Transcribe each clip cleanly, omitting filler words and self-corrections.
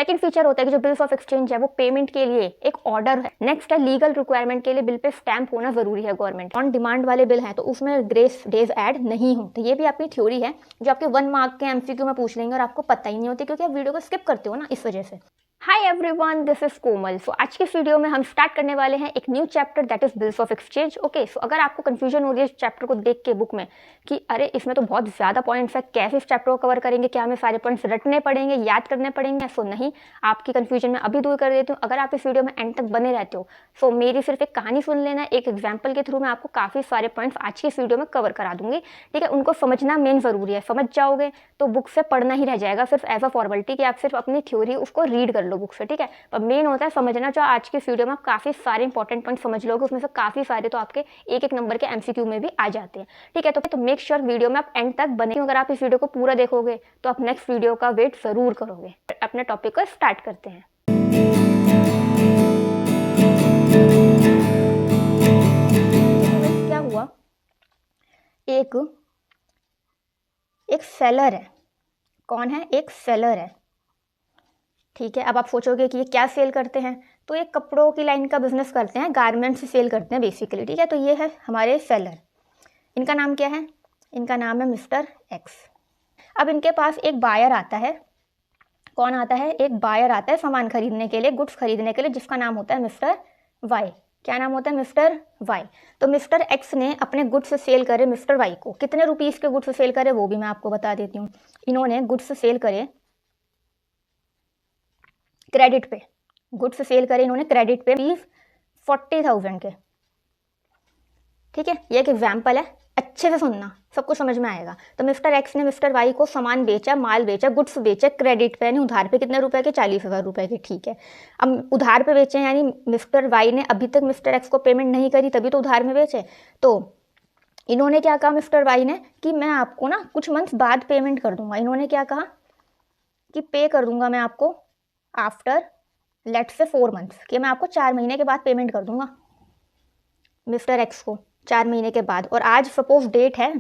Second feature होता है कि जो बिल्स ऑफ एक्सचेंज है वो पेमेंट के लिए एक ऑर्डर है। नेक्स्ट है लीगल रिक्वायरमेंट के लिए बिल पे स्टैंप होना जरूरी है गवर्नमेंट। ऑन डिमांड वाले बिल हैं तो उसमें ग्रेस डेज ऐड नहीं होते। ये भी आपकी थ्योरी है जो आपके 1 मार्क के एमसीक्यू में पूछ लेंगे और आपको पता ही नहीं होती क्योंकि आप वीडियो को स्किप करते हो ना, इस वजह से। हाय एवरीवन, दिस इज कोमल। सो आज की वीडियो में हम स्टार्ट करने वाले हैं एक new chapter that is bills of exchange. Okay, so अगर आपको कंफ्यूजन हो रही है इस चैप्टर को देख के बुक में कि अरे इसमें तो बहुत ज़्यादा पॉइंट्स है, कैसे इस चैप्टर को कवर करेंगे, क्या हमें सारे पॉइंट्स रटने पड़ेंगे, याद करने पड़ेंगे, सो नहीं, आपकी कंफ्यूजन मैं अभी दूर कर देती हूँ अगर आप इस वीडियो में एंड तक बने रहते हो। सो मेरी सिर्फ एक कहानी सुन लेना, एक एग्जाम्पल के थ्रू मैं आपको काफ़ी सारे पॉइंट्स आज की इस वीडियो में कवर करा दूंगी। ठीक है, उनको समझना मेन ज़रूरी है। समझ जाओगे तो बुक से पढ़ना ही रह जाएगा सिर्फ एज अ फॉर्मेलिटी कि आप सिर्फ अपनी थ्योरी उसको रीड कर लो बुक से। ठीक है, पर मेन होता है समझना। जो आज की वीडियो में आप काफ़ी सारे इंपॉर्टेंट पॉइंट समझ लोगे, उसमें से काफ़ी सारे तो आपके एक एक नंबर के एमसीक्यू में भी आ जाते हैं। ठीक है, तो मेक श्योर वीडियो में आप एंड तक बने। अगर आप इस वीडियो को पूरा देखोगे तो आप नेक्स्ट वीडियो का वेट जरूर करोगे। अपने टॉपिक को स्टार्ट करते हैं। क्या हुआ, एक सेलर है। कौन है? एक सेलर है। ठीक है, अब आप सोचोगे कि ये क्या सेल करते हैं, तो ये कपड़ों की लाइन का बिजनेस करते हैं, गारमेंट्स सेल करते हैं बेसिकली। ठीक है, तो ये है हमारे सेलर। इनका नाम क्या है? इनका नाम है मिस्टर एक्स। अब इनके पास एक बायर आता है। कौन आता है? एक बायर आता है सामान खरीदने के लिए, गुड्स खरीदने के लिए, जिसका नाम होता है मिस्टर वाई। क्या नाम होता है? Mister Y. तो मिस्टर एक्स ने अपने गुड्स सेल करे मिस्टर वाई को। कितने रुपीस के गुड्स सेल करे वो भी मैं आपको बता देती हूँ। इन्होंने गुड्स सेल करे क्रेडिट पे। गुड्स सेल करे इन्होंने क्रेडिट पे 40,000 के। ठीक है, ये एक एग्जाम्पल है, अच्छे से सुनना, सब कुछ समझ में आएगा। तो मिस्टर एक्स ने मिस्टर वाई को सामान बेचा, माल बेचा, गुड्स बेचे क्रेडिट पे, यानी उधार पे। कितने रुपए के? 40,000 रुपए के। ठीक है, अब उधार पे बेचे यानी मिस्टर वाई ने अभी तक मिस्टर एक्स को पेमेंट नहीं करी, तभी तो उधार में बेचे। तो इन्होंने क्या कहा मिस्टर वाई ने कि मैं आपको ना कुछ मंथ्स बाद पेमेंट कर दूंगा। इन्होंने क्या कहा कि पे कर दूंगा मैं आपको आफ्टर लेट्स से 4 मंथ्स, कि मैं आपको 4 महीने के बाद पेमेंट कर दूंगा मिस्टर एक्स को 4 महीने के बाद। और आज सपोज डेट है,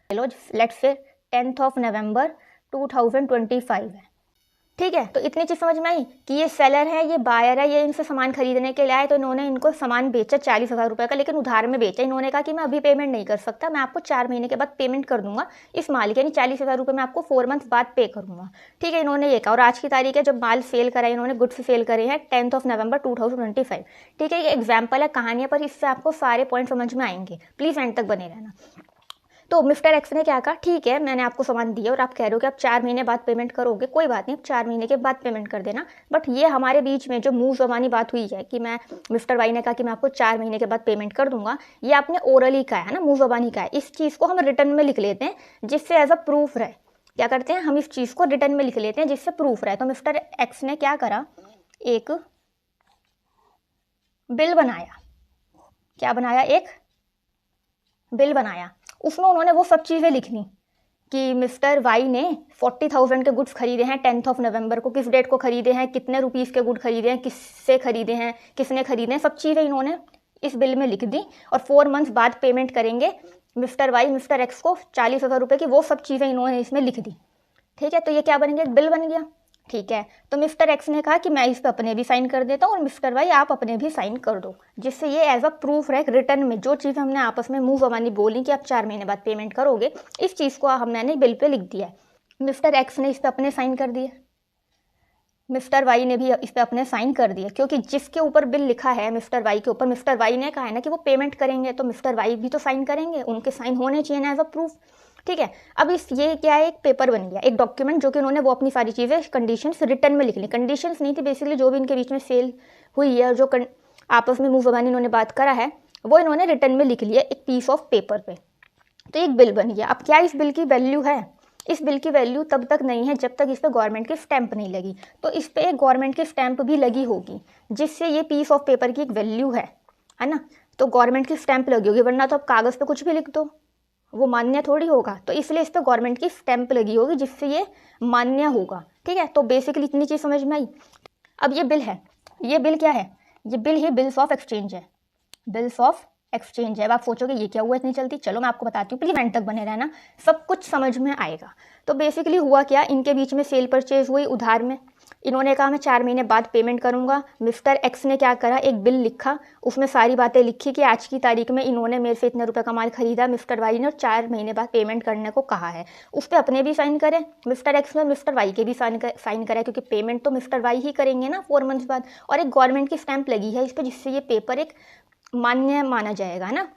चलो लेट्स से 10 नवंबर 2025 है। ठीक है, तो इतनी चीज़ समझ में आई कि ये सेलर है, ये बायर है, ये इनसे सामान खरीदने के लिए आए। तो इन्होंने इनको सामान बेचा 40,000 रुपये का, लेकिन उधार में बेचा। इन्होंने कहा कि मैं अभी पेमेंट नहीं कर सकता, मैं आपको 4 महीने के बाद पेमेंट कर दूंगा इस माल के, यानी 40,000 रुपये मैं आपको 4 मंथ्स बाद पे करूंगा। ठीक है, इन्होंने ये कहा। और आज की तारीख है जब माल सेल करा है, इन्होंने गुड्स सेल करे हैं 10 नवंबर 2025। ठीक है, ये एग्जाम्पल है, कहानी पर, इससे आपको सारे पॉइंट समझ में आएंगे। प्लीज़ एंड तक बने रहना। तो मिस्टर एक्स ने क्या कहा, ठीक है मैंने आपको सामान दिया और आप कह रहे हो कि आप 4 महीने बाद पेमेंट करोगे, कोई बात नहीं, 4 महीने के बाद पेमेंट कर देना। बट ये हमारे बीच में जो मुंह ज़बानी बात हुई है कि मैं मिस्टर वाई ने कहा कि मैं आपको 4 महीने के बाद पेमेंट कर दूंगा, ये आपने ओरली कहा है ना, मुंह ज़बानी का है। इस चीज़ को हम रिटर्न में लिख लेते हैं जिससे एज अ प्रूफ रहे। क्या करते हैं हम? इस चीज़ को रिटर्न में लिख लेते हैं जिससे प्रूफ रहे। तो मिस्टर एक्स ने क्या करा, एक बिल बनाया। क्या बनाया? एक बिल बनाया। उसमें उन्होंने वो सब चीज़ें लिखनी कि मिस्टर वाई ने 40,000 के गुड्स खरीदे हैं 10 नवंबर को, किस डेट को खरीदे हैं, कितने रुपीस के गुड खरीदे हैं, किससे खरीदे हैं, किसने खरीदे हैं, सब चीज़ें इन्होंने इस बिल में लिख दी। और 4 मंथ्स बाद पेमेंट करेंगे मिस्टर वाई मिस्टर एक्स को 40,000 रुपये की, वो सब चीज़ें इन्होंने इसमें लिख दी। ठीक है, तो ये क्या बन गया? एक बिल बन गया। ठीक है, तो मिस्टर एक्स ने कहा कि मैं इस पर अपने भी साइन कर देता हूँ और मिस्टर वाई आप अपने भी साइन कर दो, जिससे ये एज अ प्रूफ रहे रिटर्न में। जो चीज़ हमने आपस में मुंह ज़बानी बोली कि आप 4 महीने बाद पेमेंट करोगे, इस चीज़ को मैंने बिल पे लिख दिया है। मिस्टर एक्स ने इस पर अपने साइन कर दिए, मिस्टर वाई ने भी इस पर अपने साइन कर दिए, क्योंकि जिसके ऊपर बिल लिखा है मिस्टर वाई के ऊपर, मिस्टर वाई ने कहा है ना कि वो पेमेंट करेंगे, तो मिस्टर वाई भी तो साइन करेंगे, उनके साइन होने चाहिए ना एज अ प्रूफ। ठीक है, अब ये क्या है? एक पेपर बन गया, एक डॉक्यूमेंट, जो कि उन्होंने वो अपनी सारी चीज़ें कंडीशंस रिटर्न में लिख ली। कंडीशंस नहीं थी बेसिकली, जो भी इनके बीच में सेल हुई है और जो आपस में मुंह ज़बानी इन्होंने बात करा है, वो इन्होंने रिटर्न में लिख लिया एक पीस ऑफ पेपर पे। तो एक बिल बन गया। अब क्या इस बिल की वैल्यू है? इस बिल की वैल्यू तब तक नहीं है जब तक इस पर गवर्नमेंट की स्टैंप नहीं लगी। तो इस पर एक गवर्नमेंट की स्टैंप भी लगी होगी, जिससे ये पीस ऑफ पेपर की एक वैल्यू है ना। तो गवर्नमेंट की स्टैंप लगी होगी, वरना तो आप कागज़ पे कुछ भी लिख दो, वो मान्य थोड़ी होगा। तो इसलिए इस पर गवर्नमेंट की स्टैंप लगी होगी, जिससे ये मान्य होगा। ठीक है, तो बेसिकली इतनी चीज़ समझ में आई। अब ये बिल है, ये बिल क्या है? ये bill he bills of exchange है, बिल्स ऑफ एक्सचेंज है। अब आप सोचोगे ये क्या हुआ इतनी जल्दी, चलो मैं आपको बताती हूँ, प्लीज एंड तक बने रहना, सब कुछ समझ में आएगा। तो बेसिकली हुआ क्या, इनके बीच में सेल परचेज हुई उधार में। इन्होंने कहा मैं 4 महीने बाद पेमेंट करूंगा। मिस्टर एक्स ने क्या करा, एक बिल लिखा, उसमें सारी बातें लिखी कि आज की तारीख में इन्होंने मेरे से इतने रुपए का माल खरीदा मिस्टर वाई ने और 4 महीने बाद पेमेंट करने को कहा है। उस पर अपने भी साइन करे मिस्टर एक्स ने, मिस्टर वाई के भी साइन करे, क्योंकि पेमेंट तो मिस्टर वाई ही करेंगे ना 4 मंथ्स बाद। और एक गवर्नमेंट की स्टैंप लगी है इस पर, जिससे ये पेपर एक मान्य माना जाएगा ना।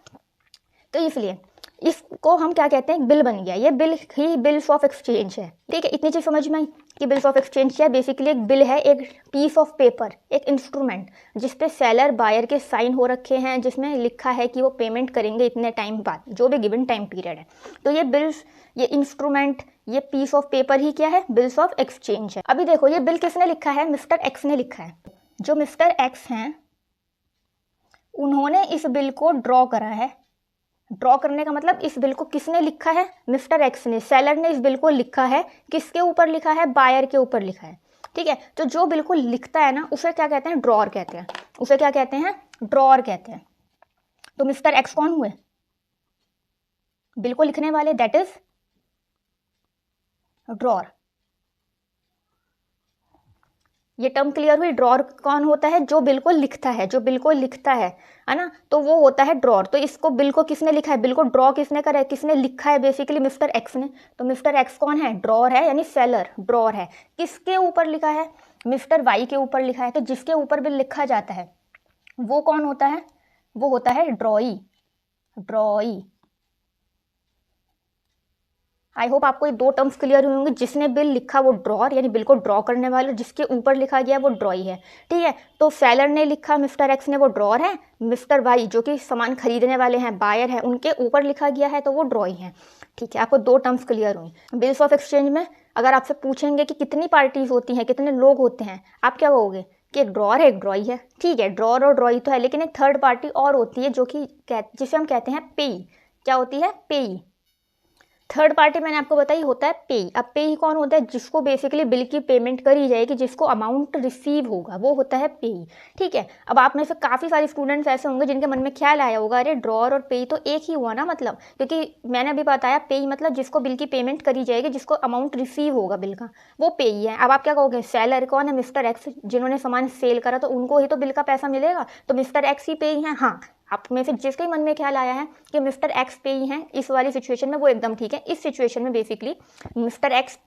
तो इसलिए इसको हम क्या कहते हैं, बिल बन गया। ये bill he bills of exchange है। ठीक है, इतनी चीज समझ में आई कि बिल्स ऑफ एक्सचेंज क्या है। बेसिकली एक बिल है, एक पीस ऑफ पेपर, एक इंस्ट्रूमेंट जिसपे सेलर बायर के साइन हो रखे हैं, जिसमें लिखा है कि वो पेमेंट करेंगे इतने टाइम बाद, जो भी गिवन टाइम पीरियड है। तो ये बिल्स, ये इंस्ट्रूमेंट, ये पीस ऑफ पेपर ही क्या है, बिल्स ऑफ एक्सचेंज है। अभी देखो ये बिल किसने लिखा है, मिस्टर एक्स ने लिखा है। जो मिस्टर एक्स हैं उन्होंने इस बिल को ड्रॉ करा है। ड्रॉ करने का मतलब इस बिल को किसने लिखा है, मिस्टर एक्स ने। सेलर ने इस बिल को लिखा है, किसके ऊपर लिखा है, बायर के ऊपर लिखा है। ठीक है, तो जो बिल को लिखता है ना उसे क्या कहते हैं, ड्रॉर कहते हैं। उसे क्या कहते हैं, ड्रॉर कहते हैं। तो मिस्टर एक्स कौन हुए, बिल को लिखने वाले, दैट इज ड्रॉर। ये टर्म क्लियर हुई। ड्रॉर कौन होता है, जो बिल को लिखता है, जो बिल को लिखता है ना, तो वो होता है ड्रॉर। तो इसको बिल को किसने लिखा है, बिल को ड्रॉ किसने करा है, किसने लिखा है, बेसिकली मिस्टर एक्स ने। तो मिस्टर एक्स कौन है, ड्रॉर है, यानी सेलर ड्रॉर है। किसके ऊपर लिखा है, मिस्टर वाई के ऊपर लिखा है। तो जिसके ऊपर बिल लिखा जाता है वो कौन होता है, वो होता है ड्रॉई। ड्रॉई। आई होप आपको ये 2 टर्म्स क्लियर हुए होंगे। जिसने बिल लिखा वो ड्रॉर, यानी बिल को ड्रॉ करने वाला, जिसके ऊपर लिखा गया वो ड्रॉई है। ठीक है, तो सेलर ने लिखा मिस्टर एक्स ने, वो ड्रॉर है। मिस्टर वाई जो कि सामान खरीदने वाले हैं, बायर है, उनके ऊपर लिखा गया है तो वो ड्रॉई है। ठीक है, आपको 2 टर्म्स क्लियर हुई। बिल्स ऑफ एक्सचेंज में अगर आपसे पूछेंगे कि कितनी पार्टीज होती हैं, कितने लोग होते हैं, आप क्या कहोगे कि एक ड्रॉर है, एक ड्रॉई है। ठीक है, ड्रॉर और ड्रॉई तो है, लेकिन एक थर्ड पार्टी और होती है जो कि जिसे हम कहते हैं पेई। क्या होती है, पेई। थर्ड पार्टी मैंने आपको बताई होता है पेई। अब पेई कौन होता है, जिसको बेसिकली बिल की पेमेंट करी जाएगी, जिसको अमाउंट रिसीव होगा, वो होता है पेई। ठीक है, अब आप में से काफ़ी सारे स्टूडेंट्स ऐसे होंगे जिनके मन में ख्याल आया होगा, अरे ड्रॉर और पेई तो एक ही हुआ ना, मतलब क्योंकि मैंने अभी बताया पेई मतलब जिसको बिल की पेमेंट करी जाएगी, जिसको अमाउंट रिसीव होगा बिल का, वो पेई है। अब आप क्या कहोगे, सेलर कौन है, मिस्टर एक्स, जिन्होंने सामान सेल करा तो उनको ही तो बिल का पैसा मिलेगा, तो मिस्टर एक्स ही पेई है। हाँ, आप में से जिसके मन में ख्याल आया है कि मिस्टर एक्स पे ही हैं इस वाली सिचुएशन में, वो एकदम ठीक है। इस सिचुएशन में बेसिकली मिस्टर एक्स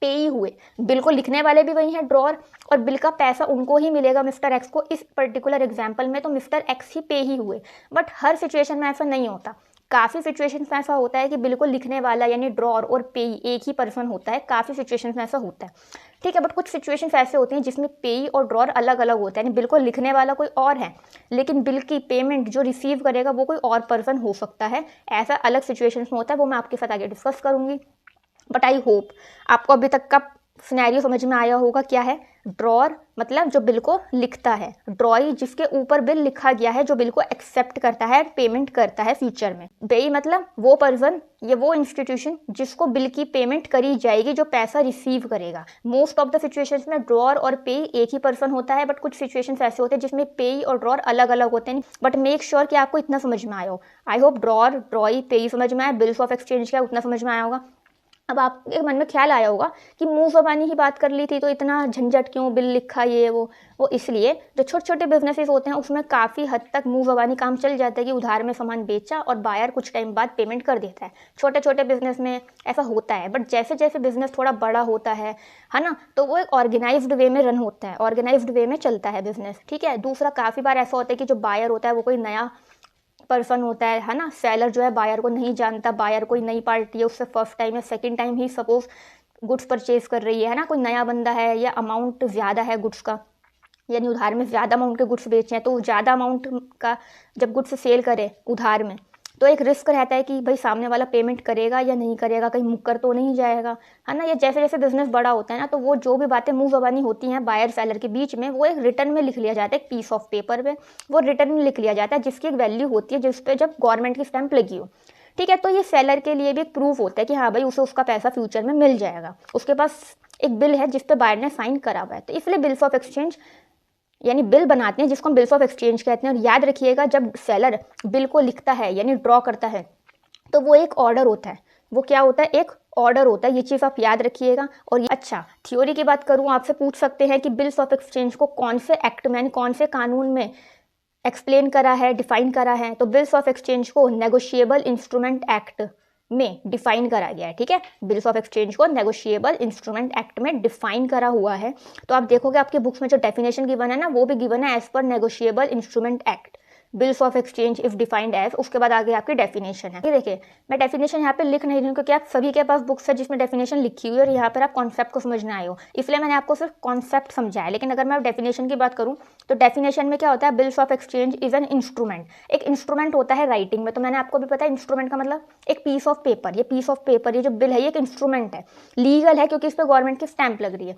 पे ही हुए, बिल को लिखने वाले भी वही हैं ड्रॉर, और बिल का पैसा उनको ही मिलेगा मिस्टर एक्स को। इस पर्टिकुलर एग्जाम्पल में तो मिस्टर एक्स ही पे ही हुए, बट हर सिचुएशन में ऐसा नहीं होता। काफ़ी सिचुएशंस में ऐसा होता है कि बिल को लिखने वाला यानी ड्रॉर और पेई एक ही पर्सन होता है। काफ़ी सिचुएशंस में ऐसा होता है। ठीक है, बट कुछ सिचुएशंस ऐसे होती हैं जिसमें पेई और ड्रॉर अलग अलग होते हैं, यानी बिल को लिखने वाला कोई और है, लेकिन बिल की पेमेंट जो रिसीव करेगा वो कोई और पर्सन हो सकता है। ऐसा अलग सिचुएशंस में होता है, वो मैं आपके साथ आगे डिस्कस करूंगी। बट आई होप आपको अभी तक का सिनेरियो समझ में आया होगा। क्या है, ड्रॉर मतलब जो बिल को लिखता है, ड्रॉई जिसके ऊपर बिल लिखा गया है, जो बिल को एक्सेप्ट करता है, पेमेंट करता है फ्यूचर में। पेई मतलब वो पर्सन, ये वो इंस्टीट्यूशन जिसको बिल की पेमेंट करी जाएगी, जो पैसा रिसीव करेगा। मोस्ट ऑफ द सिचुएशंस में ड्रॉर और पेई एक ही पर्सन होता है, बट कुछ सिचुएशंस ऐसे होते हैं जिसमें पेई और ड्रॉर अलग अलग होते हैं। बट मेक श्योर कि आपको इतना समझ में आया हो। आई होप ड्रॉर, ड्रॉई, पेई समझ में आया, बिल्स ऑफ एक्सचेंज क्या उतना समझ में आया होगा। अब आपके मन में ख्याल आया होगा कि मुंह ज़बानी ही बात कर ली थी, तो इतना झंझट क्यों, बिल लिखा ये वो इसलिए जो छोटे छोटे बिजनेसेस होते हैं उसमें काफ़ी हद तक मुंह ज़बानी काम चल जाता है कि उधार में सामान बेचा और बायर कुछ टाइम बाद पेमेंट कर देता है। छोटे छोटे बिजनेस में ऐसा होता है, बट जैसे जैसे बिजनेस थोड़ा बड़ा होता है ना, तो वो एक ऑर्गेनाइज्ड वे में रन होता है, ऑर्गेनाइज्ड वे में चलता है बिजनेस। ठीक है, दूसरा काफ़ी बार ऐसा होता है कि जो बायर होता है वो कोई नया पर्सन होता है ना। सेलर जो है बायर को नहीं जानता, बायर कोई नई पार्टी है, उससे फर्स्ट टाइम या सेकंड टाइम ही सपोज गुड्स परचेज कर रही है ना, कोई नया बंदा है, या अमाउंट ज़्यादा है गुड्स का, यानी उधार में ज़्यादा अमाउंट के गुड्स बेचे हैं, तो ज़्यादा अमाउंट का जब गुड्स सेल करे उधार में, तो एक रिस्क रहता है कि भाई सामने वाला पेमेंट करेगा या नहीं करेगा, कहीं मुक्कर तो नहीं जाएगा, है ना। या जैसे जैसे बिजनेस बड़ा होता है ना, तो वो जो भी बातें मुंह ज़बानी होती हैं बायर सेलर के बीच में, वो एक रिटर्न में लिख लिया जाता है, एक पीस ऑफ पेपर पे वो रिटर्न में लिख लिया जाता है, जिसकी एक वैल्यू होती है, जिस पे जब गवर्नमेंट की स्टैंप लगी हो। ठीक है, तो ये सेलर के लिए भी एक प्रूफ होता है कि हाँ भाई उसे उसका पैसा फ्यूचर में मिल जाएगा, उसके पास एक बिल है जिस पे बायर ने साइन करा हुआ है। तो इसलिए बिल्स ऑफ एक्सचेंज यानी बिल बनाते हैं जिसको हम बिल्स ऑफ एक्सचेंज कहते हैं। और याद रखिएगा जब सेलर बिल को लिखता है यानी ड्रॉ करता है तो वो एक ऑर्डर होता है। वो क्या होता है? एक ऑर्डर होता है। ये चीज़ आप याद रखिएगा। और अच्छा, थ्योरी की बात करूँ, आपसे पूछ सकते हैं कि बिल्स ऑफ एक्सचेंज को कौन से एक्ट में, कौन से कानून में एक्सप्लेन करा है, डिफाइन करा है? तो बिल्स ऑफ एक्सचेंज को नेगोशिएबल इंस्ट्रूमेंट एक्ट में डिफाइन करा गया है। ठीक है, बिल्स ऑफ एक्सचेंज को नेगोशिएबल इंस्ट्रूमेंट एक्ट में डिफाइन करा हुआ है। तो आप देखोगे आपके बुक्स में जो डेफिनेशन गिवन है ना, वो भी गिवन है as per negotiable instrument act, bills of exchange if defined as. उसके बाद आगे आपकी डेफिनेशन है। ये देखिए, मैं डेफिनेशन यहाँ पे लिख नहीं रही हूँ क्योंकि आप सभी के पास बुक्स है जिसमें डेफिनेशन लिखी हुई है और यहाँ पर आप कॉन्सेप्ट को समझने आए हो, इसलिए मैंने आपको सिर्फ कॉन्सेप्ट समझाया। लेकिन अगर मैं डेफिनेशन की बात करूँ तो डेफिनेशन में क्या होता है? Bills of exchange is an instrument. एक इंस्ट्रूमेंट होता है राइटिंग में, तो मैंने आपको भी पता है इंस्ट्रूमेंट का मतलब एक पीस ऑफ पेपर। ये पीस ऑफ पेपर, ये जो बिल है, ये एक इंस्ट्रूमेंट है, लीगल है क्योंकि इस पर गवर्नमेंट की स्टैंप लग रही है।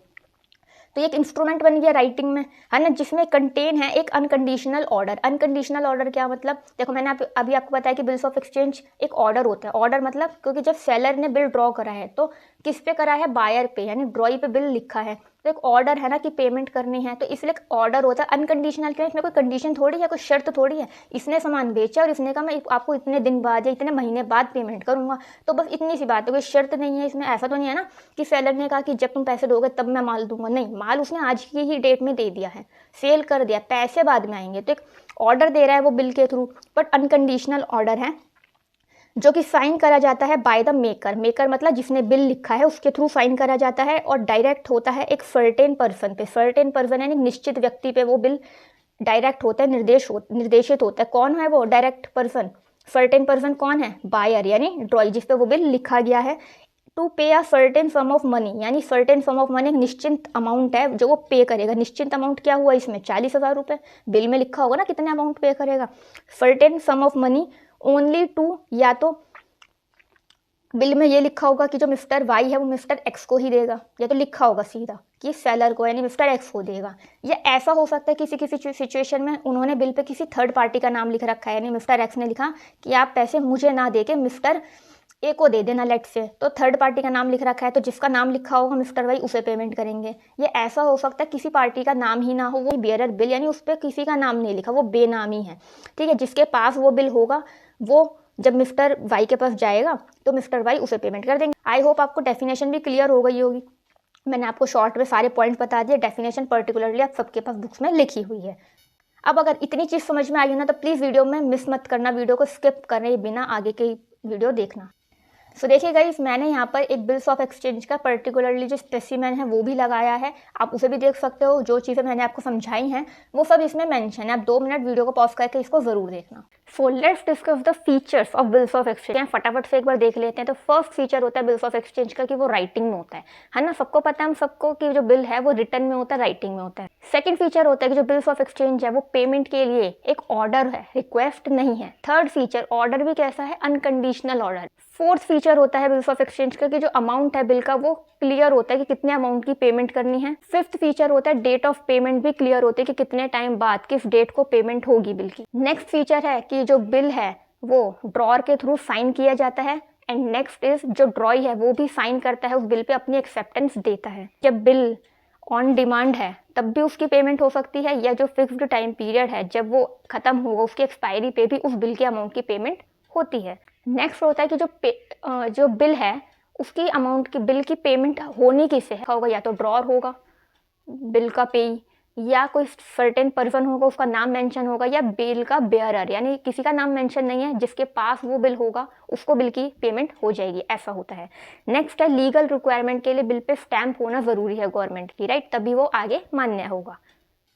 तो एक इंस्ट्रूमेंट बन गया राइटिंग में, है ना, जिसमें कंटेन है एक अनकंडीशनल ऑर्डर। अनकंडीशनल ऑर्डर क्या मतलब? देखो मैंने अभी आपको बताया कि बिल्स ऑफ एक्सचेंज एक ऑर्डर होता है। ऑर्डर मतलब क्योंकि जब सेलर ने बिल ड्रॉ करा है तो किस पे करा है? बायर पे, यानी ड्रॉई पे बिल लिखा है, तो एक ऑर्डर है ना कि पेमेंट करनी है, तो इसलिए एक ऑर्डर होता है। अनकंडीशनल क्यों? इसमें कोई कंडीशन थोड़ी है, कोई शर्त थोड़ी है। इसने सामान बेचा और इसने कहा मैं आपको इतने दिन बाद या इतने महीने बाद पेमेंट करूंगा, तो बस इतनी सी बात है, कोई शर्त नहीं है इसमें। ऐसा तो नहीं है ना कि सेलर ने कहा कि जब तुम पैसे दोगे तब मैं माल दूंगा। नहीं, माल उसने आज की ही डेट में दे दिया है, सेल कर दिया, पैसे बाद में आएंगे। तो एक ऑर्डर दे रहा है वो बिल के थ्रू, बट अनकंडीशनल ऑर्डर है जो कि साइन करा जाता है बाय द मेकर। मेकर मतलब जिसने बिल लिखा है उसके थ्रू साइन करा जाता है और डायरेक्ट होता है एक सर्टेन पर्सन पे। सर्टेन पर्सन यानी निश्चित व्यक्ति पे वो बिल डायरेक्ट होता है, निर्देशित होता है। कौन है वो डायरेक्ट पर्सन? सर्टेन पर्सन कौन है? बायर यानी ड्रॉई, जिस पे वो बिल लिखा गया है। टू पे a certain sum of money, यानी सर्टेन सम ऑफ मनी एक निश्चित अमाउंट है जो वो पे करेगा। निश्चित अमाउंट क्या हुआ इसमें? 40,000 रुपये। बिल में लिखा होगा ना कितने अमाउंट पे करेगा। Certain sum of money only to, या तो बिल में ये लिखा होगा कि जो मिस्टर वाई है वो मिस्टर एक्स को ही देगा, या तो लिखा होगा सीधा कि सेलर को यानी मिस्टर एक्स को देगा। या ऐसा हो सकता है किसी किसी सिचुएशन में उन्होंने बिल पे किसी थर्ड पार्टी का नाम लिख रखा है, यानी मिस्टर एक्स ने लिखा कि आप पैसे मुझे ना दे के मिस्टर ए को दे देना लेट से, तो थर्ड पार्टी का नाम लिख रखा है, तो जिसका नाम लिखा होगा मिस्टर वाई उसे पेमेंट करेंगे। ये ऐसा हो सकता है किसी पार्टी का नाम ही ना हो, वो बियरर बिल यानी उस पर किसी का नाम नहीं लिखा, वो बेनामी है। ठीक है, जिसके पास वो बिल होगा वो जब मिस्टर वाई के पास जाएगा तो मिस्टर वाई उसे पेमेंट कर देंगे। आई होप आपको डेफिनेशन भी क्लियर हो गई होगी। मैंने आपको शॉर्ट में सारे पॉइंट्स बता दिए। डेफिनेशन पर्टिकुलरली आप सबके पास बुक्स में लिखी हुई है। अब अगर इतनी चीज़ समझ में आई है ना तो प्लीज़ वीडियो में मिस मत करना, वीडियो को स्किप करे बिना आगे की वीडियो देखना। सो देखिए गाइस, मैंने यहाँ पर एक बिल्स ऑफ एक्सचेंज का पर्टिकुलरली जो स्पेसिमेन है वो भी लगाया है, आप उसे भी देख सकते हो। जो चीज़ें मैंने आपको समझाई हैं वो सब इसमें मेंशन है। आप 2 मिनट वीडियो को पॉज करके इसको ज़रूर देखना। So let's discuss the features of bills of exchange. फटाफट से एक बार देख लेते हैं। तो फर्स्ट फीचर होता है बिल्स ऑफ एक्सचेंज का कि वो राइटिंग में होता है ना। सबको पता है हम सबको कि जो बिल है वो रिटर्न में होता है, राइटिंग में होता है। सेकंड फीचर होता है कि जो बिल्स ऑफ एक्सचेंज है वो पेमेंट के लिए एक ऑर्डर है, रिक्वेस्ट नहीं है। थर्ड फीचर, ऑर्डर भी कैसा है? Unconditional order. फोर्थ फीचर होता है बिल्स ऑफ एक्सचेंज का कि जो अमाउंट है बिल का वो क्लियर होता है कि कितने अमाउंट की पेमेंट करनी है। फिफ्थ फीचर होता है डेट ऑफ पेमेंट भी क्लियर होती है कि कितने टाइम बाद किस डेट को पेमेंट होगी बिल की। नेक्स्ट फीचर है कि जो बिल है वो ड्रॉअर के थ्रू साइन किया जाता है। एंड नेक्स्ट इज जो ड्रॉई है वो भी साइन करता है उस बिल पे, अपनी एक्सेप्टेंस देता है। जब बिल ऑन डिमांड है तब भी उसकी पेमेंट हो सकती है, या जो फिक्स्ड टाइम पीरियड है जब वो खत्म होगा उसकी एक्सपायरी पे भी उस बिल के अमाउंट की पेमेंट होती है। नेक्स्ट होता है कि जो बिल है उसकी अमाउंट की, बिल की पेमेंट होनी किससे होगा? या तो ड्रॉअर होगा बिल का पेई, या कोई सर्टेन पर्सन होगा उसका नाम मेंशन होगा, या बिल का बेयरर यानी किसी का नाम मेंशन नहीं है, जिसके पास वो बिल होगा उसको बिल की पेमेंट हो जाएगी, ऐसा होता है। नेक्स्ट है लीगल रिक्वायरमेंट के लिए बिल पे स्टैंप होना ज़रूरी है गवर्नमेंट की, राइट, तभी वो आगे मान्य होगा।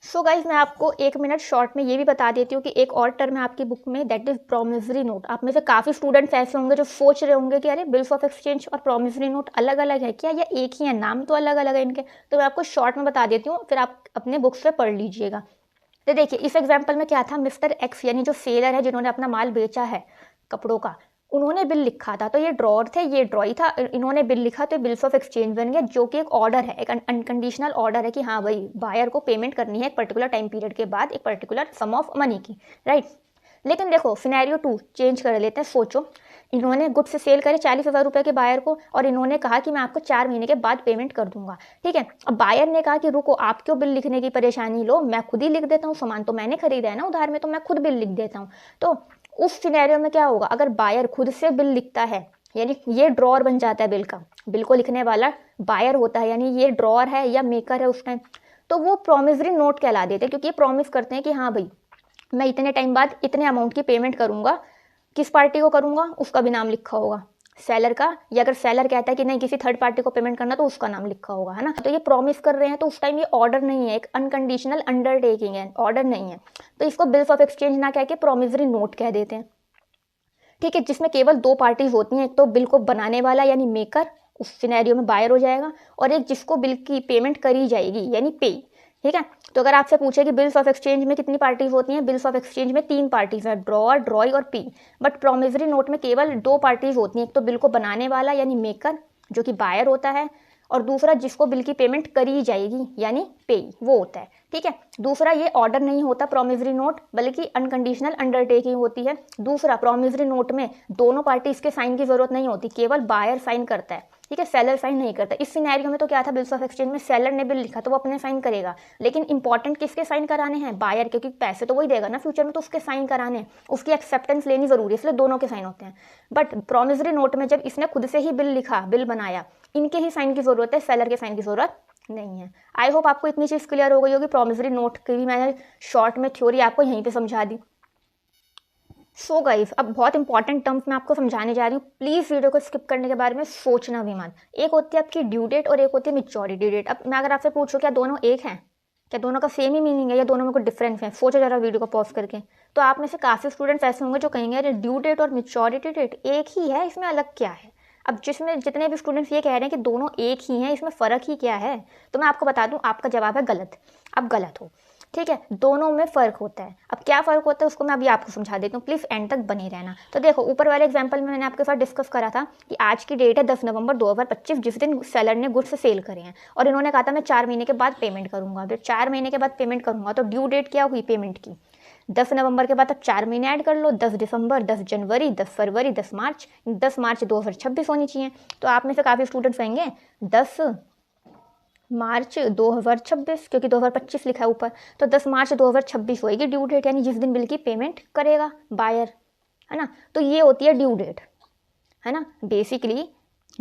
सो गाइज, मैं आपको 1 मिनट शॉर्ट में ये भी बता देती हूँ कि एक और टर्म है आपकी बुक में, दैट इज प्रॉमिसरी नोट। आप में से काफ़ी स्टूडेंट्स ऐसे होंगे जो सोच रहे होंगे कि अरे बिल्स ऑफ एक्सचेंज और प्रॉमिसरी नोट अलग अलग है क्या, या एक ही है, नाम तो अलग अलग है इनके। तो मैं आपको शॉर्ट में बता देती हूँ, फिर आप अपने बुक्स पे पढ़ लीजिएगा। तो देखिए इस एग्जाम्पल में क्या था, मिस्टर एक्स यानी जो सेलर है जिन्होंने अपना माल बेचा है कपड़ों का, उन्होंने बिल लिखा था, तो ये ड्रॉअर थे, ये ड्रॉई था, इन्होंने बिल लिखा तो बिल्स ऑफ एक्सचेंज बन गया, जो कि एक ऑर्डर है, एक अनकंडीशनल ऑर्डर है कि हाँ भाई बायर को पेमेंट करनी है एक पर्टिकुलर टाइम पीरियड के बाद एक पर्टिकुलर सम ऑफ मनी की, राइट। लेकिन देखो सिनेरियो 2 चेंज कर लेते हैं। सोचो इन्होंने गुड्स सेल करे 40,000 रुपये के बायर को, और इन्होंने कहा कि मैं आपको 4 महीने के बाद पेमेंट कर दूंगा, ठीक है। अब बायर ने कहा कि रुको, आप क्यों बिल लिखने की परेशानी लो, मैं खुद ही लिख देता हूँ, सामान तो मैंने खरीदा है ना उधार में, तो मैं खुद बिल लिख देता हूँ। तो उस सिनेरियो में क्या होगा, अगर बायर खुद से बिल लिखता है, यानी ये ड्रॉअर बन जाता है बिल का, बिल को लिखने वाला बायर होता है, यानी ये ड्रॉअर है या मेकर है उस टाइम, तो वो प्रॉमिसरी नोट कहला देते हैं, क्योंकि ये प्रॉमिस करते हैं कि हाँ भाई मैं इतने टाइम बाद इतने अमाउंट की पेमेंट करूंगा। किस पार्टी को करूंगा, उसका भी नाम लिखा होगा, सेलर का, या अगर सेलर कहता है कि नहीं किसी थर्ड पार्टी को पेमेंट करना तो उसका नाम लिखा होगा, है ना। तो ये प्रॉमिस कर रहे हैं, तो उस टाइम ये ऑर्डर नहीं है, एक अनकंडीशनल अंडरटेकिंग है, ऑर्डर नहीं है, तो इसको बिल्स ऑफ एक्सचेंज ना कह के प्रॉमिसरी नोट कह देते हैं, ठीक है। जिसमें केवल 2 पार्टीज होती हैं, एक तो बिल को बनाने वाला यानी मेकर, उस सिनेरियो में बायर हो जाएगा, और एक जिसको बिल की पेमेंट करी जाएगी यानी पे, ठीक है। तो अगर आपसे पूछे कि बिल्स ऑफ एक्सचेंज में कितनी पार्टीज होती हैं, बिल्स ऑफ एक्सचेंज में 3 पार्टीज हैं, ड्रॉअर, ड्रॉई और पी, बट प्रॉमिसरी नोट में केवल 2 पार्टीज होती हैं, एक तो बिल को बनाने वाला यानी मेकर जो कि बायर होता है, और दूसरा जिसको बिल की पेमेंट करी जाएगी यानी पे, वो होता है, ठीक है। दूसरा, ये ऑर्डर नहीं होता प्रॉमिसरी नोट, बल्कि अनकंडीशनल अंडरटेकिंग होती है। दूसरा, प्रॉमिसरी नोट में दोनों पार्टीज के साइन की जरूरत नहीं होती, केवल बायर साइन करता है, ठीक है, सेलर साइन नहीं करता। इस सिनेरियो में तो क्या था, बिल्स ऑफ एक्सचेंज में सेलर ने बिल लिखा तो वो अपने साइन करेगा, लेकिन इंपॉर्टेंट किसके साइन कराने हैं, बायर, क्योंकि पैसे तो वही देगा ना फ्यूचर में, तो उसके साइन कराने हैं, उसकी एक्सेप्टेंस लेनी जरूरी है, इसलिए दोनों के साइन होते हैं। बट प्रॉमिसरी नोट में जब इसने खुद से ही बिल लिखा, बिल बनाया, इनके ही साइन की जरूरत है, सेलर के साइन की जरूरत नहीं है। आई होप आपको इतनी चीज़ क्लियर हो गई होगी। प्रॉमिसरी नोट की भी मैंने शॉर्ट में थ्योरी आपको यहीं पे समझा दी। सो गाइस, अब बहुत इंपॉर्टेंट टर्म्स मैं आपको समझाने जा रही हूँ, प्लीज़ वीडियो को स्किप करने के बारे में सोचना भी मत। एक होती है आपकी ड्यू डेट और एक होती है मैच्योरिटी डेट। अब मैं अगर आपसे पूछूँ क्या दोनों एक हैं, क्या दोनों का सेम ही मीनिंग है या दोनों में कोई डिफरेंस है, सोचो जरा वीडियो को पॉज करके। तो आप में से काफ़ी स्टूडेंट्स ऐसे होंगे जो कहेंगे अरे ड्यू डेट और मैच्योरिटी डेट एक ही है, इसमें अलग क्या है। अब जिसमें जितने भी स्टूडेंट्स ये कह रहे हैं कि दोनों एक ही हैं, इसमें फ़र्क ही क्या है, तो मैं आपको बता दूं आपका जवाब है गलत। अब गलत हो, ठीक है, दोनों में फ़र्क होता है। अब क्या फ़र्क होता है उसको मैं अभी आपको समझा देती हूँ, प्लीज़ एंड तक बने रहना। तो देखो, ऊपर वाले एग्जांपल में मैंने आपके साथ डिस्कस करा था कि आज की डेट है 10 नवंबर 2025, जिस दिन सेलर ने गुड्स सेल करे हैं, और इन्होंने कहा था मैं 4 महीने के बाद पेमेंट करूँगा। तो 4 महीने के बाद पेमेंट करूँगा, तो ड्यू डेट क्या हुई पेमेंट की, 10 नवंबर के बाद अब 4 महीने ऐड कर लो, 10 दिसंबर, 10 जनवरी, 10 फरवरी, 10 मार्च, 10 मार्च 2026 होनी चाहिए। तो आप में से काफ़ी स्टूडेंट्स कहेंगे 10 मार्च 2026, क्योंकि 2025 लिखा है ऊपर, तो 10 मार्च 2026 होएगी ड्यू डेट, यानी जिस दिन बिल की पेमेंट करेगा बायर, है ना। तो ये होती है ड्यू डेट, है ना। बेसिकली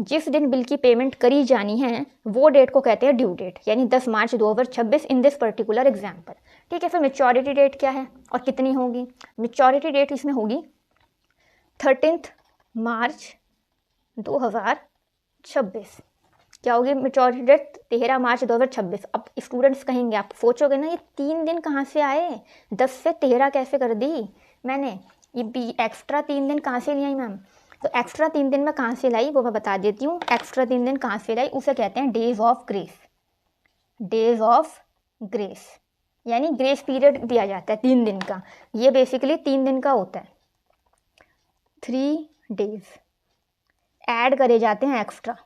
जिस दिन बिल की पेमेंट करी जानी है वो डेट को कहते हैं ड्यू डेट, यानी 10 मार्च 2026 इन दिस पर्टिकुलर एग्जाम्पल, ठीक है। फिर मैच्योरिटी डेट क्या है और कितनी होगी, मैच्योरिटी डेट इसमें होगी 13 मार्च 2026। क्या होगी मैच्योरिटी डेट, 13 मार्च 2026। अब स्टूडेंट्स कहेंगे, आप सोचोगे ना ये 3 दिन कहाँ से आए, 10 से 13 कैसे कर दी मैंने, ये एक्स्ट्रा 3 दिन कहाँ से ली मैम। तो एक्स्ट्रा 3 दिन में कहाँ से लाई वो मैं बता देती हूँ। एक्स्ट्रा 3 दिन कहाँ से लाई, उसे कहते हैं days of grace. Days of grace यानी ग्रेस पीरियड दिया जाता है 3 दिन का, ये बेसिकली 3 दिन का होता है। 3 डेज ऐड करे जाते हैं एक्स्ट्रा,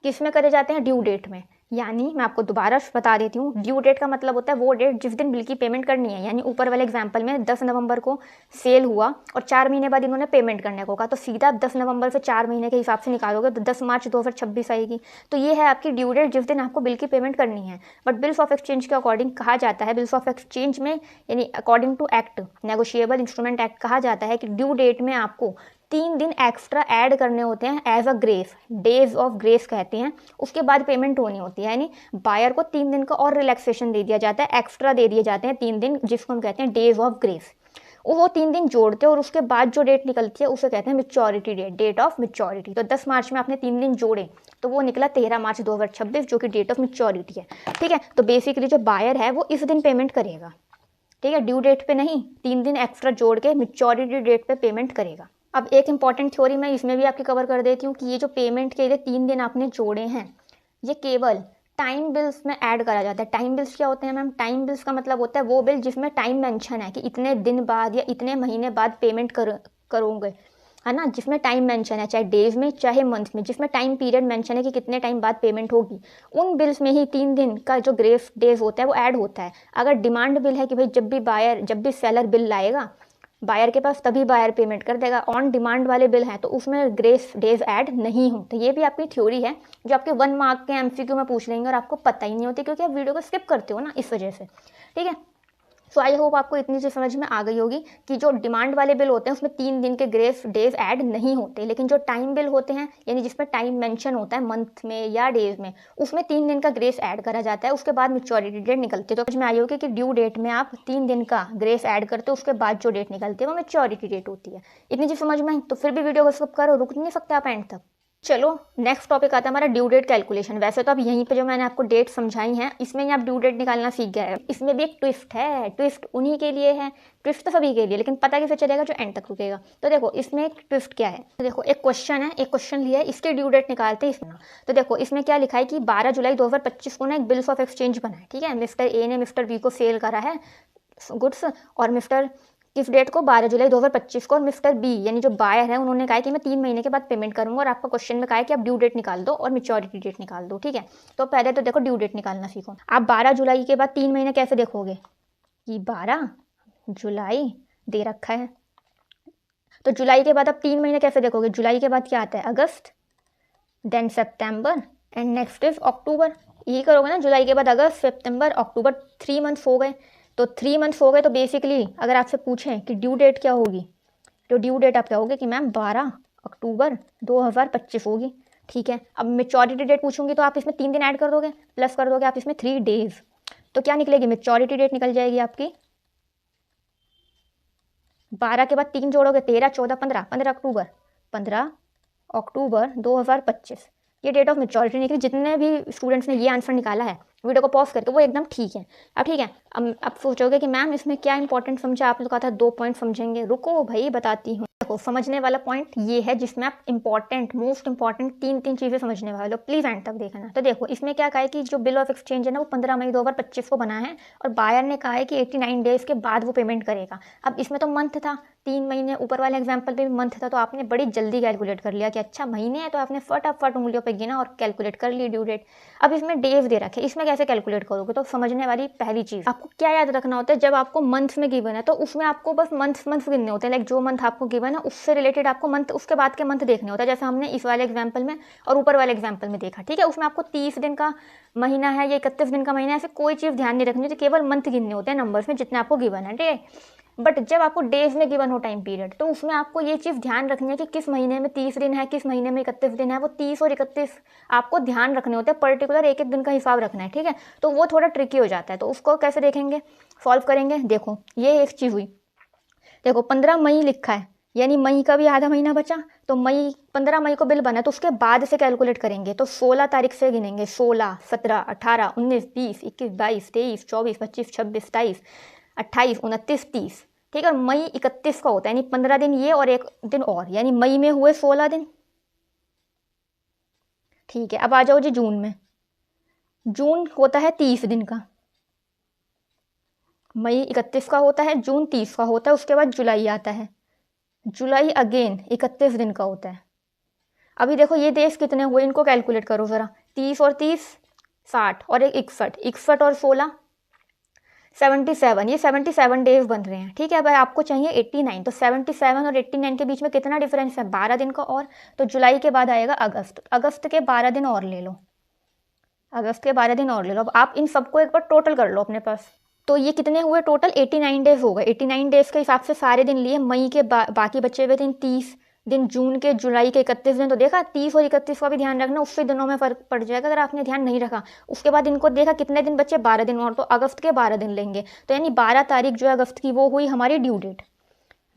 किस में करे जाते हैं, ड्यू डेट में। यानी मैं आपको दोबारा बता देती हूँ, ड्यू डेट का मतलब होता है वो डेट जिस दिन बिल की पेमेंट करनी है। यानी ऊपर वाले एग्जांपल में 10 नवंबर को सेल हुआ और 4 महीने बाद इन्होंने पेमेंट करने को कहा, तो सीधा आप 10 नवंबर से 4 महीने के हिसाब से निकालोगे तो 10 मार्च 2026 आएगी। तो ये है आपकी ड्यू डेट जिस दिन आपको बिल की पेमेंट करनी है। बट बिल्स ऑफ एक्सचेंज के अकॉर्डिंग कहा जाता है, बिल्स ऑफ एक्सचेंज में यानी according to act, negotiable instrument act, कहा जाता है कि ड्यू डेट में आपको 3 दिन एक्स्ट्रा ऐड करने होते हैं as a grace, days of grace कहते हैं। उसके बाद पेमेंट होनी होती है, यानी बायर को 3 दिन का और रिलैक्सेशन दे दिया जाता है, एक्स्ट्रा दे दिए जाते हैं 3 दिन, जिसको हम कहते हैं डेज ऑफ ग्रेस। वो 3 दिन जोड़ते हैं और उसके बाद जो डेट निकलती है उसे कहते हैं maturity date, date of maturity. तो 10 मार्च में आपने 3 दिन जोड़े तो वो निकला 13 मार्च 2026, जो कि डेट ऑफ मैच्योरिटी है, ठीक है। तो बेसिकली जो बायर है वो इस दिन पेमेंट करेगा, ठीक है, ड्यू डेट पे नहीं, 3 दिन एक्स्ट्रा जोड़ के मैच्योरिटी डेट पे पेमेंट करेगा। अब एक इंपॉर्टेंट थ्योरी मैं इसमें भी आपकी कवर कर देती हूँ कि ये जो पेमेंट के लिए 3 दिन आपने जोड़े हैं, ये केवल टाइम बिल्स में ऐड करा जाता है। टाइम बिल्स क्या होते हैं मैम, टाइम बिल्स का मतलब होता है वो बिल जिसमें टाइम मेंशन है कि इतने दिन बाद या इतने महीने बाद पेमेंट करोगे, है ना, जिसमें टाइम मेंशन है, चाहे डेज में चाहे मंथ में, जिसमें टाइम पीरियड मेंशन है कि कितने टाइम बाद पेमेंट होगी, उन बिल्स में ही 3 दिन का जो ग्रेस डेज होता है वो ऐड होता है। अगर डिमांड बिल है कि भाई जब भी सेलर बिल लाएगा बायर के पास, तभी बायर पेमेंट कर देगा। ऑन डिमांड वाले बिल हैं तो उसमें ग्रेस डेज ऐड नहीं होते। ये भी आपकी थ्योरी है जो आपके 1 मार्क के MCQ में पूछ लेंगे और आपको पता ही नहीं होती, क्योंकि आप वीडियो को स्किप करते हो ना, इस वजह से। ठीक है, सो आई होप आपको इतनी चीज़ समझ में आ गई होगी कि जो डिमांड वाले बिल होते हैं उसमें 3 दिन के ग्रेस डेज ऐड नहीं होते, लेकिन जो टाइम बिल होते हैं यानी जिसमें टाइम मेंशन होता है मंथ में या डेज में, उसमें 3 दिन का ग्रेस ऐड करा जाता है। उसके बाद मैच्योरिटी डेट निकलती है। तो समझ में आई होगी कि ड्यू डेट में आप 3 दिन का ग्रेस ऐड करते हो, उसके बाद जो डेट निकलती है वो मैच्योरिटी डेट होती है। इतनी चीज़ समझ में आई तो फिर भी वीडियो को स्किप करो, रुक नहीं सकते आप एंड तक। चलो नेक्स्ट टॉपिक आता है हमारा ड्यू डेट कैलकुलेशन। वैसे तो अब यहीं पे जो मैंने आपको डेट समझाई हैं इसमें ही आप ड्यू डेट निकालना सीख गए हैं। इसमें भी एक ट्विस्ट है, ट्विस्ट उन्हीं के लिए है, ट्विस्ट तो सभी के लिए, लेकिन पता कैसे चलेगा जो एंड तक रुकेगा। तो देखो इसमें एक ट्विस्ट क्या है, तो देखो एक क्वेश्चन है, एक क्वेश्चन लिया है, इसके ड्यू डेट निकालते हैं इसमें। तो देखो इसमें क्या लिखा है कि 12 जुलाई 2025 को ना एक बिल्स ऑफ एक्सचेंज बना है। ठीक है, मिस्टर ए ने मिस्टर बी को सेल करा है गुड्स, और मिस्टर किस डेट को, 12 जुलाई 2025 को। और मिस्टर बी यानी जो बायर है उन्होंने कहा कि मैं 3 महीने के बाद पेमेंट करूंगा, और आपका क्वेश्चन में कहा है कि आप ड्यू डेट निकाल दो और मैच्योरिटी डेट निकाल दो। ठीक है, तो पहले तो देखो ड्यू डेट निकालना सीखो। आप 12 जुलाई के बाद 3 महीने कैसे देखोगे कि 12 जुलाई दे रखा है, तो जुलाई के बाद आप 3 महीने कैसे देखोगे, जुलाई के बाद क्या आता है, August, then September and next is October. यही करोगे ना, जुलाई के बाद अगस्त, सितंबर, अक्टूबर, 3 मंथ्स हो गए। तो 3 मंथ्स हो गए, तो बेसिकली अगर आपसे पूछें कि ड्यू डेट क्या होगी, तो ड्यू डेट आप कहोगे कि मैम 12 अक्टूबर 2025 होगी। ठीक है, अब मैच्योरिटी डेट पूछूंगी तो आप इसमें 3 दिन ऐड कर दोगे, प्लस कर दोगे आप इसमें 3 डेज, तो क्या निकलेगी, मैच्योरिटी डेट निकल जाएगी आपकी 12 के बाद 3 जोड़ोगे 13, 14, 15, 15 अक्टूबर, 15 अक्टूबर 2025 ये डेट ऑफ मैच्योरिटी निकली। जितने भी स्टूडेंट्स ने ये आंसर निकाला है वीडियो को पॉज करके वो एकदम ठीक है। अब ठीक है, अब आप सोचोगे कि मैम इसमें क्या इंपॉर्टेंट समझा आपने, तो कहा था 2 पॉइंट समझेंगे, रुको भाई बताती हूँ। देखो समझने वाला पॉइंट ये है जिसमें आप इंपॉर्टेंट, मोस्ट इंपॉर्टेंट 3 चीज़ें समझने वाले हो, प्लीज़ एंड तक देखना। तो देखो इसमें क्या कहा है कि जो बिल ऑफ एक्सचेंज है ना वो 15 मई 2025 को बना है, और बायर ने कहा है कि 89 डेज के बाद वो पेमेंट करेगा। अब इसमें तो मंथ था, 3 महीने, ऊपर वाले एग्जाम्पल पे भी मंथ था, तो आपने बड़ी जल्दी कैलकुलेट कर लिया कि अच्छा महीने है, तो आपने फटाफट उंगलियों पे गिना और कैलकुलेट कर ली ड्यू डेट। अब इसमें डेज दे रखे, इसमें कैसे कैलकुलेट करोगे, तो समझने वाली पहली चीज़ आपको क्या याद रखना होता है, जब आपको मंथ में गिवन है तो उसमें आपको बस मंथ गिनने होते हैं। लाइक जो मंथ आपको गिवन है उससे रिलेटेड आपको मंथ, उसके बाद के मंथ देखने होता है, जैसे हमने इस वाले एग्जाम्पल में और ऊपर वाले एग्जाम्पल में देखा। ठीक है, उसमें आपको 30 दिन का महीना है या 31 दिन का महीना है, ऐसे कोई चीज़ ध्यान नहीं रखनी होती, केवल मंथ गिनने होते हैं नंबर्स में जितने आपको गिवन है। ठीक है, बट जब आपको डेज में गिवन हो टाइम पीरियड, तो उसमें आपको ये चीज़ ध्यान रखनी है कि किस महीने में 30 दिन है, किस महीने में 31 दिन है। वो 30 और 31 आपको ध्यान रखने होते हैं, पर्टिकुलर एक एक दिन का हिसाब रखना है। ठीक है, तो वो थोड़ा ट्रिकी हो जाता है, तो उसको कैसे देखेंगे, सॉल्व करेंगे। देखो ये एक चीज़ हुई, देखो 15 मई लिखा है, यानी मई का भी आधा महीना बचा, तो मई 15 मई को बिल बना, तो उसके बाद से कैलकुलेट करेंगे। तो 16 तारीख से गिनेंगे, 16, 17, 18, 19, 20, 21, 22, 23, 24, 25, 26, 27, 28, 29, 30। ठीक है, और मई 31 का होता है, यानी 15 दिन ये और 1 दिन और, यानी मई में हुए 16 दिन। ठीक है, अब आ जाओ जी जून में, जून होता है 30 दिन का, मई 31 का होता है, जून 30 का होता है, उसके बाद जुलाई आता है, जुलाई अगेन 31 दिन का होता है। अभी देखो ये डेज कितने हुए, इनको कैलकुलेट करो ज़रा, 30 और 30 60 और 61, 61 और 16 77, ये 77 डेज बन रहे हैं। ठीक है, भाई आपको चाहिए 89, तो 77 और 89 के बीच में कितना डिफरेंस है, 12 दिन का और, तो जुलाई के बाद आएगा अगस्त, अगस्त के 12 दिन और ले लो, अगस्त के 12 दिन और ले लो। अब आप इन सबको एक बार टोटल कर लो अपने पास, तो ये कितने हुए टोटल, 89 डेज हो गए। 89 डेज के हिसाब से सारे दिन लिए, मई के बाकी बचे हुए दिन 30 दिन, जून के, जुलाई के 31 दिन, तो देखा 30 और 31 का भी ध्यान रखना, उससे दिनों में फर्क पड़ जाएगा अगर आपने ध्यान नहीं रखा। उसके बाद इनको देखा कितने दिन बचे, 12 दिन और, तो अगस्त के 12 दिन लेंगे, तो यानी 12 तारीख जो है अगस्त की वो हुई हमारी ड्यू डेट।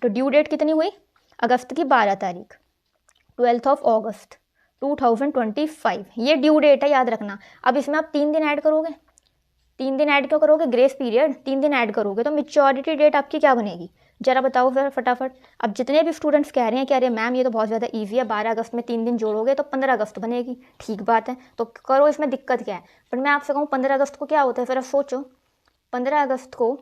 तो ड्यू डेट कितनी हुई, अगस्त की 12 तारीख, 12 ऑफ अगस्त 2025, ये ड्यू डेट है, याद रखना। अब इसमें आप 3 दिन ऐड करोगे, 3 दिन ऐड क्यों करोगे, ग्रेस पीरियड 3 दिन ऐड करोगे, तो मैच्योरिटी डेट आपकी क्या बनेगी, जरा बताओ फिर फटाफट। अब जितने भी स्टूडेंट्स कह रहे हैं कि अरे मैम ये तो बहुत ज़्यादा इजी है, 12 अगस्त में 3 दिन जोड़ोगे तो 15 अगस्त बनेगी, ठीक बात है, तो करो, इसमें दिक्कत क्या है। पर मैं आपसे कहूँ 15 अगस्त को क्या होता है, फिर आप सोचो 15 अगस्त को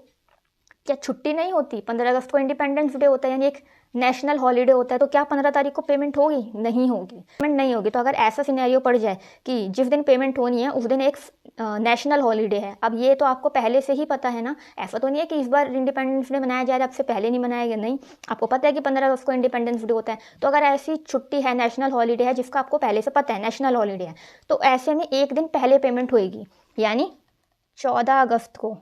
क्या छुट्टी नहीं होती, 15 अगस्त को इंडिपेंडेंस डे होता है, यानी एक नेशनल हॉलीडे होता है तो क्या 15 तारीख को पेमेंट होगी? नहीं होगी, पेमेंट नहीं होगी। तो अगर ऐसा सिनेरियो पड़ जाए कि जिस दिन पेमेंट होनी है उस दिन एक नेशनल हॉलीडे है, अब ये तो आपको पहले से ही पता है ना, ऐसा तो नहीं है कि इस बार इंडिपेंडेंस डे मनाया जा रहा है आपसे पहले नहीं मनाया गया, नहीं, आपको पता है कि 15 अगस्त को इंडिपेंडेंस डे होता है। तो अगर ऐसी छुट्टी है, नेशनल हॉलीडे है जिसका आपको पहले से पता है नेशनल हॉलीडे है, तो ऐसे में एक दिन पहले पेमेंट होएगी, यानी 14 अगस्त को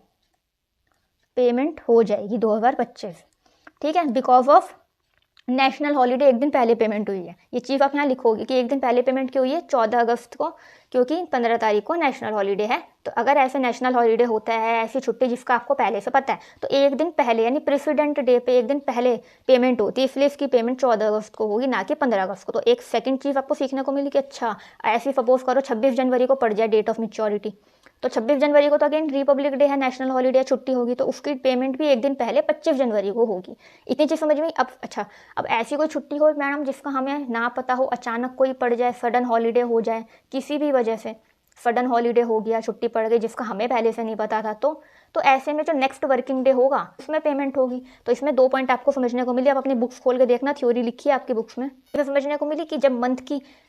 पेमेंट हो जाएगी 2025, ठीक है, बिकॉज ऑफ नेशनल हॉलीडे एक दिन पहले पेमेंट हुई है। ये चीज़ आप यहाँ लिखोगे कि एक दिन पहले पेमेंट क्यों हुई है? 14 अगस्त को, क्योंकि 15 तारीख को नेशनल हॉलीडे है। तो अगर ऐसे नेशनल हॉलीडे होता है, ऐसी छुट्टी जिसका आपको पहले से पता है, तो एक दिन पहले यानी प्रेसिडेंट डे पे एक दिन पहले पेमेंट होती है, इसलिए इसकी पेमेंट 14 अगस्त को होगी, ना कि 15 अगस्त को। तो एक सेकंड चीज़ आपको सीखने को मिली कि अच्छा, ऐसी सपोज करो 26 जनवरी को पड़ जाए डेट ऑफ मैच्योरिटी, तो 26 जनवरी को तो अगेन रिपब्लिक डे है, नेशनल हॉलीडे है, छुट्टी होगी, तो उसकी पेमेंट भी एक दिन पहले 25 जनवरी को होगी। इतनी चीज़ समझ में। अब अच्छा, अब ऐसी कोई छुट्टी हो मैडम जिसका हमें ना पता हो, अचानक कोई पड़ जाए, सडन हॉलीडे हो जाए, किसी भी वजह से सडन हॉलीडे हो गया, छुट्टी पड़ गई जिसका हमें पहले से नहीं पता था, तो ऐसे में जो नेक्स्ट वर्किंग डे होगा उसमें पेमेंट होगी। तो इसमें 2 पॉइंट आपको समझने को मिली। आप अपनी बुक्स खोल के देखना, थ्योरी लिखी है आपकी बुक्स में, इसमें समझने को मिली कि जब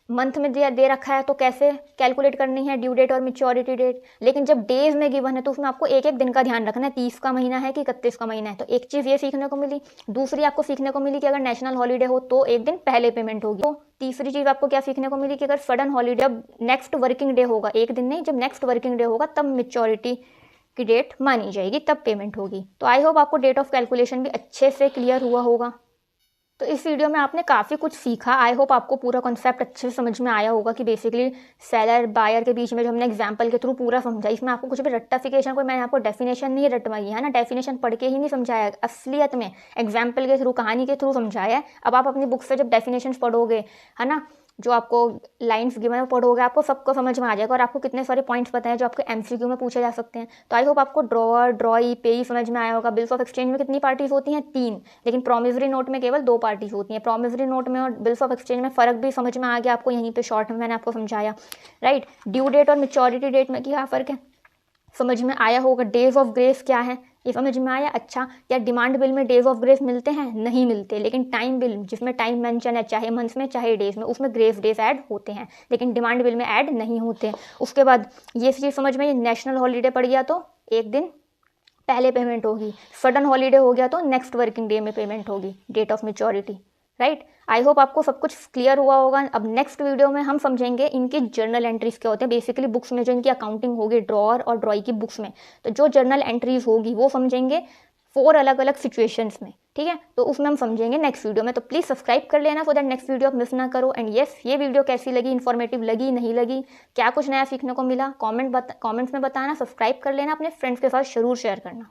मंथ में दे रखा है तो कैसे कैलकुलेट करनी है ड्यू डेट और मैच्योरिटी डेट, लेकिन जब डेज में गिवन है तो उसमें आपको एक एक दिन का ध्यान रखना है, 30 का महीना है कि 31 का महीना है। तो एक चीज़ ये सीखने को मिली। दूसरी आपको सीखने को मिली कि अगर नेशनल हॉलीडे हो तो एक दिन पहले पेमेंट होगी। तो तीसरी चीज़ आपको क्या सीखने को मिली कि अगर सडन हॉलीडे, जब नेक्स्ट वर्किंग डे होगा, एक दिन नहीं, जब नेक्स्ट वर्किंग डे होगा तब मैच्योरिटी की डेट मानी जाएगी, तब पेमेंट होगी। तो आई होप आपको डेट ऑफ कैलकुलेशन भी अच्छे से क्लियर हुआ होगा। तो इस वीडियो में आपने काफ़ी कुछ सीखा। आई होप आपको पूरा कॉन्सेप्ट अच्छे से समझ में आया होगा कि बेसिकली सेलर बायर के बीच में जो हमने एग्जांपल के थ्रू पूरा समझा, इसमें आपको कुछ भी रट्टाफिकेशन, कोई मैंने आपको डेफिनेशन नहीं रटवाई है ना, डेफिनेशन पढ़ के ही नहीं समझाया, असलियत में एग्जाम्पल के थ्रू, कहानी के थ्रू समझाया है। अब आप अपनी बुक से जब डेफिनेशन पढ़ोगे, है ना, जो आपको लाइन्स गिवन है पढ़ोगे, आपको सबको समझ में आ जाएगा और आपको कितने सारे पॉइंट्स पता है जो आपके एमसीक्यू में पूछे जा सकते हैं। तो आई होप आपको ड्रॉअर, ड्रॉई, पेई समझ में आया होगा। बिल्स ऑफ एक्सचेंज में कितनी पार्टीज होती हैं? 3, लेकिन प्रॉमिसरी नोट में केवल 2 पार्टीज होती हैं। प्रॉमिसरी नोट में और बिल्स ऑफ एक्सचेंज में फ़र्क भी समझ में आ गया आपको, यहीं पे शॉर्ट में मैंने आपको समझाया, राइट। ड्यू डेट और मैच्योरिटी डेट में क्या फ़र्क है समझ में आया होगा। डेज ऑफ ग्रेस क्या है ये समझ में आया। अच्छा, क्या डिमांड बिल में डेज ऑफ ग्रेस मिलते हैं? नहीं मिलते, लेकिन टाइम बिल जिसमें टाइम मेंशन है, चाहे मंथ्स में चाहे डेज में, उसमें ग्रेस डेज ऐड होते हैं, लेकिन डिमांड बिल में ऐड नहीं होते। उसके बाद ये चीज़ समझ में, नेशनल हॉलीडे पड़ गया तो एक दिन पहले पेमेंट होगी, सडन हॉलीडे हो गया तो नेक्स्ट वर्किंग डे में पेमेंट होगी, date of maturity, right. I hope आपको सब कुछ क्लियर हुआ होगा। अब नेक्स्ट वीडियो में हम समझेंगे इनकी जर्नल एंट्रीज क्या होते हैं, बेसिकली बुक्स में जो इनकी अकाउंटिंग होगी ड्रॉअर और ड्रॉई की बुक्स में, तो जो जर्नल एंट्रीज होगी वो समझेंगे 4 अलग अलग सिचुएशंस में, ठीक है। तो उसमें हम समझेंगे नेक्स्ट वीडियो में। तो प्लीज़ सब्सक्राइब कर लेना सो दैट नेक्स्ट वीडियो आप मिस ना करो। एंड येस, ये वीडियो कैसी लगी, इन्फॉर्मेटिव लगी नहीं लगी, क्या कुछ नया सीखने को मिला, कॉमेंट्स में बताना, सब्सक्राइब कर लेना, अपने फ्रेंड्स के साथ जरूर शेयर करना।